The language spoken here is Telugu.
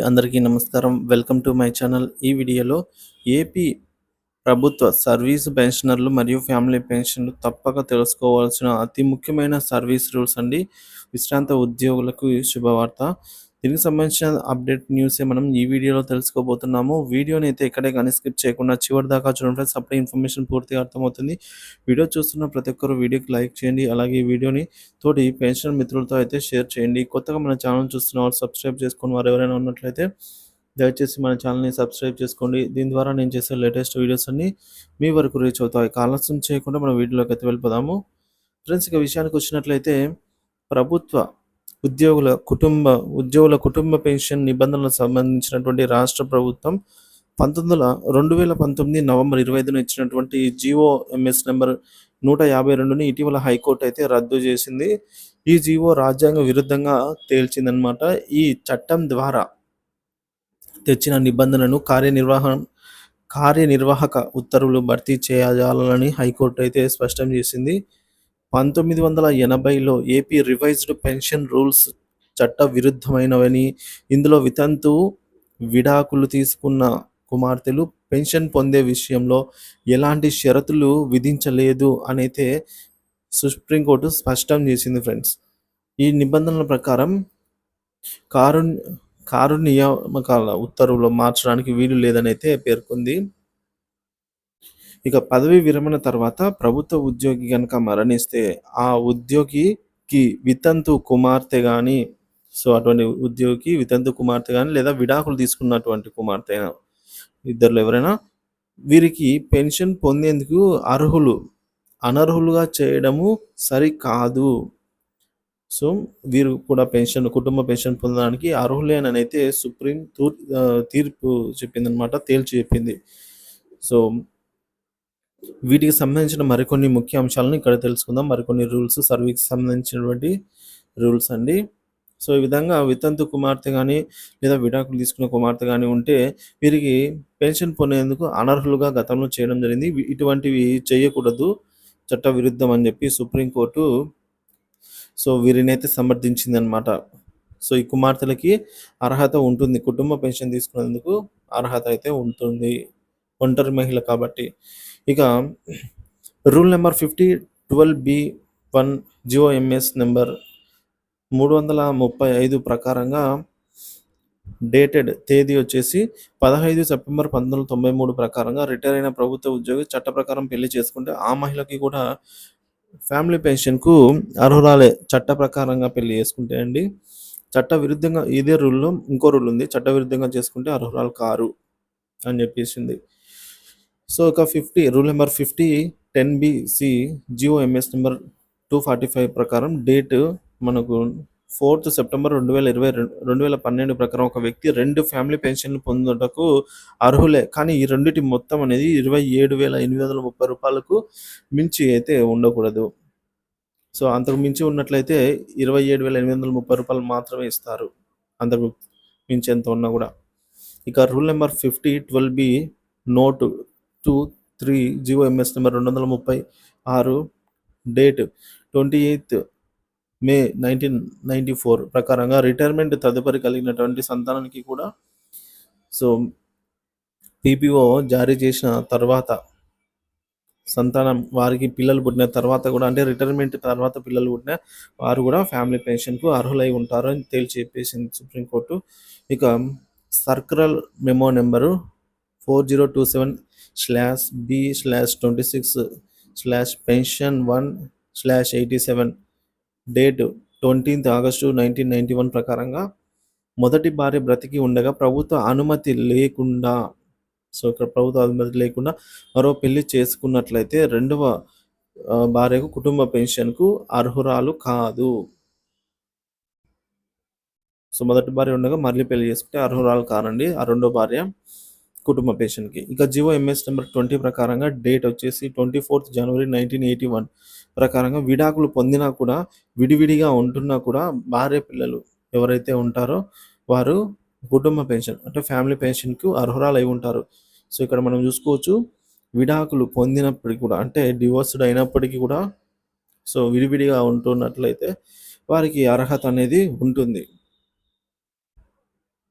అందరికీ నమస్కారం. Welcome to my channel. ఈ వీడియోలో ఏపీ ప్రభుత్వ సర్వీస్ పెన్షనర్లు మరియు ఫ్యామిలీ పెన్షన్లు తప్పక తెలుసుకోవాల్సిన అతి ముఖ్యమైన సర్వీస్ రూల్స్ అండి. విశ్రాంత ఉద్యోగులకు శుభవార్త. దీనికి సంబంధించిన అప్డేట్ న్యూసే మనం ఈ వీడియోలో తెలుసుకోబోతున్నాము. వీడియోని అయితే ఎక్కడే కానీ స్కిప్ చేయకుండా చివరి దాకా చూడండి ఫ్రెండ్స్. అప్పుడే ఇన్ఫర్మేషన్ పూర్తిగా అర్థమవుతుంది. వీడియో చూస్తున్న ప్రతి ఒక్కరు వీడియోకి లైక్ చేయండి. అలాగే ఈ వీడియోని తోటి పెన్షన్ మిత్రులతో అయితే షేర్ చేయండి. కొత్తగా మన ఛానల్ చూస్తున్న వారు సబ్స్క్రైబ్ చేసుకుని వారు ఎవరైనా ఉన్నట్లయితే దయచేసి మన ఛానల్ని సబ్స్క్రైబ్ చేసుకోండి. దీని ద్వారా నేను చేసే లేటెస్ట్ వీడియోస్ అన్నీ మీ వరకు రీచ్ అవుతాయి. ఆలస్యం చేయకుండా మన వీడియోలోకి అయితే వెళ్ళిపోదాము. ఫ్రెండ్స్, ఇక విషయానికి వచ్చినట్లయితే ప్రభుత్వ ఉద్యోగుల కుటుంబ పెన్షన్ నిబంధనలకు సంబంధించినటువంటి రాష్ట్ర ప్రభుత్వం 2019 నవంబర్ 25న ఇచ్చినటువంటి GOMS నెంబర్ 152ని ఇటీవల హైకోర్టు అయితే రద్దు చేసింది. ఈ జీవో రాజ్యాంగ విరుద్ధంగా తేల్చిందనమాట. ఈ చట్టం ద్వారా తెచ్చిన నిబంధనను కార్యనిర్వాహక ఉత్తర్వులు భర్తీ చేయాలని హైకోర్టు అయితే స్పష్టం చేసింది. 1980లో ఏపీ రివైజ్డ్ పెన్షన్ రూల్స్ చట్ట విరుద్ధమైనవని, ఇందులో విడాకులు తీసుకున్న కుమార్తెలు పెన్షన్ పొందే విషయంలో ఎలాంటి షరతులు విధించలేదు అనైతే సుప్రీంకోర్టు స్పష్టం చేసింది ఫ్రెండ్స్. ఈ నిబంధనల ప్రకారం కారు నియామకాల ఉత్తర్వులు మార్చడానికి వీలు లేదని అయితే పేర్కొంది. ఇక పదవి విరమణ తర్వాత ప్రభుత్వ ఉద్యోగి కనుక మరణిస్తే ఆ ఉద్యోగికి వితంతు కుమార్తె కానీ అటువంటి ఉద్యోగికి వితంతు కుమార్తె కానీ లేదా విడాకులు తీసుకున్నటువంటి కుమార్తె ఇద్దరు ఎవరైనా వీరికి పెన్షన్ పొందేందుకు అనర్హులుగా చేయడము సరికాదు. వీరు కూడా కుటుంబ పెన్షన్ పొందడానికి అర్హులేనని అయితే సుప్రీం తీర్పు చెప్పిందనమాట, తేల్చి చెప్పింది. వీటికి సంబంధించిన మరికొన్ని ముఖ్య అంశాలను ఇక్కడ తెలుసుకుందాం. మరికొన్ని రూల్స్, సర్వీస్కి సంబంధించినటువంటి రూల్స్ అండి. ఈ విధంగా వితంతు కుమార్తె కానీ లేదా విడాకులు తీసుకున్న కుమార్తె కానీ ఉంటే వీరికి పెన్షన్ పొందేందుకు అనర్హులుగా గతంలో చేయడం జరిగింది. ఇటువంటివి చేయకూడదు, చట్ట విరుద్ధం అని చెప్పి సుప్రీంకోర్టు వీరినైతే సమర్థించింది అనమాట. ఈ కుమార్తెలకి అర్హత ఉంటుంది, కుటుంబ పెన్షన్ తీసుకునేందుకు అర్హత అయితే ఉంటుంది, ఒంటరి మహిళ కాబట్టి. ఇక rule number 5012B1 GOMS number 335 ప్రకారంగా డేటెడ్ తేదీ వచ్చేసి 15 సెప్టెంబర్ 1993 ప్రకారంగా రిటైర్ అయిన ప్రభుత్వ ఉద్యోగి చట్ట ప్రకారం పెళ్లి చేసుకుంటే ఆ మహిళకి కూడా ఫ్యామిలీ పెన్షన్కు అర్హురాలే. చట్ట ప్రకారంగా పెళ్లి చేసుకుంటే అండి, చట్ట విరుద్ధంగా ఇదే రూల్లో ఇంకో రూల్ ఉంది, చట్ట విరుద్ధంగా చేసుకుంటే అర్హురాలు కారు అని చెప్పేసింది. ఇక rule number 5010BC GOMS number 245 ప్రకారం డేట్ మనకు 4th సెప్టెంబర్ 2012 ప్రకారం ఒక వ్యక్తి 2 ఫ్యామిలీ పెన్షన్లు పొందుటకు అర్హులే. కానీ ఈ రెండింటి మొత్తం అనేది 27,830 రూపాయలకు మించి అయితే ఉండకూడదు. అంతకు మించి ఉన్నట్లయితే 27,830 రూపాయలు మాత్రమే ఇస్తారు, అంతకు మించి ఎంత ఉన్నా కూడా. ఇక rule number 5012B note 23 GOMS number 236 date 28th మే 1994 ప్రకారంగా రిటైర్మెంట్ తదుపరి కలిగినటువంటి సంతానానికి కూడా PPO జారీ చేసిన తర్వాత సంతానం వారికి పిల్లలు పుట్టిన తర్వాత కూడా, అంటే రిటైర్మెంట్ తర్వాత పిల్లలు పుట్టిన వారు కూడా ఫ్యామిలీ పెన్షన్కు అర్హులై ఉంటారు అని తేల్చి చెప్పేసింది సుప్రీంకోర్టు. ఇక circular memo number 4027/B/26/pension1/87 date 20th August 1991 ప్రకారంగా మొదటి భార్య బ్రతికి ఉండగా ప్రభుత్వ అనుమతి లేకుండా మరో పెళ్లి చేసుకున్నట్లయితే రెండవ భార్యకు కుటుంబ పెన్షన్కు అర్హురాలు కాదు. మొదటి భార్య ఉండగా మళ్ళీ పెళ్లి చేసుకుంటే అర్హురాలు కారండి ఆ రెండో భార్య కుటుంబ పెన్షన్కి. ఇక GOMS నెంబర్ 20 ప్రకారంగా డేట్ వచ్చేసి 24th జనవరి 1981 ప్రకారంగా విడాకులు పొందినా కూడా, విడివిడిగా ఉంటున్నా కూడా భార్య పిల్లలు ఎవరైతే ఉంటారో వారు కుటుంబ పెన్షన్ అంటే ఫ్యామిలీ పెన్షన్కు అర్హురాలు అయి ఉంటారు. ఇక్కడ మనం చూసుకోవచ్చు, విడాకులు పొందినప్పటికీ కూడా, అంటే డివోర్స్డ్ అయినప్పటికీ కూడా విడివిడిగా ఉంటున్నట్లయితే వారికి అర్హత అనేది ఉంటుంది.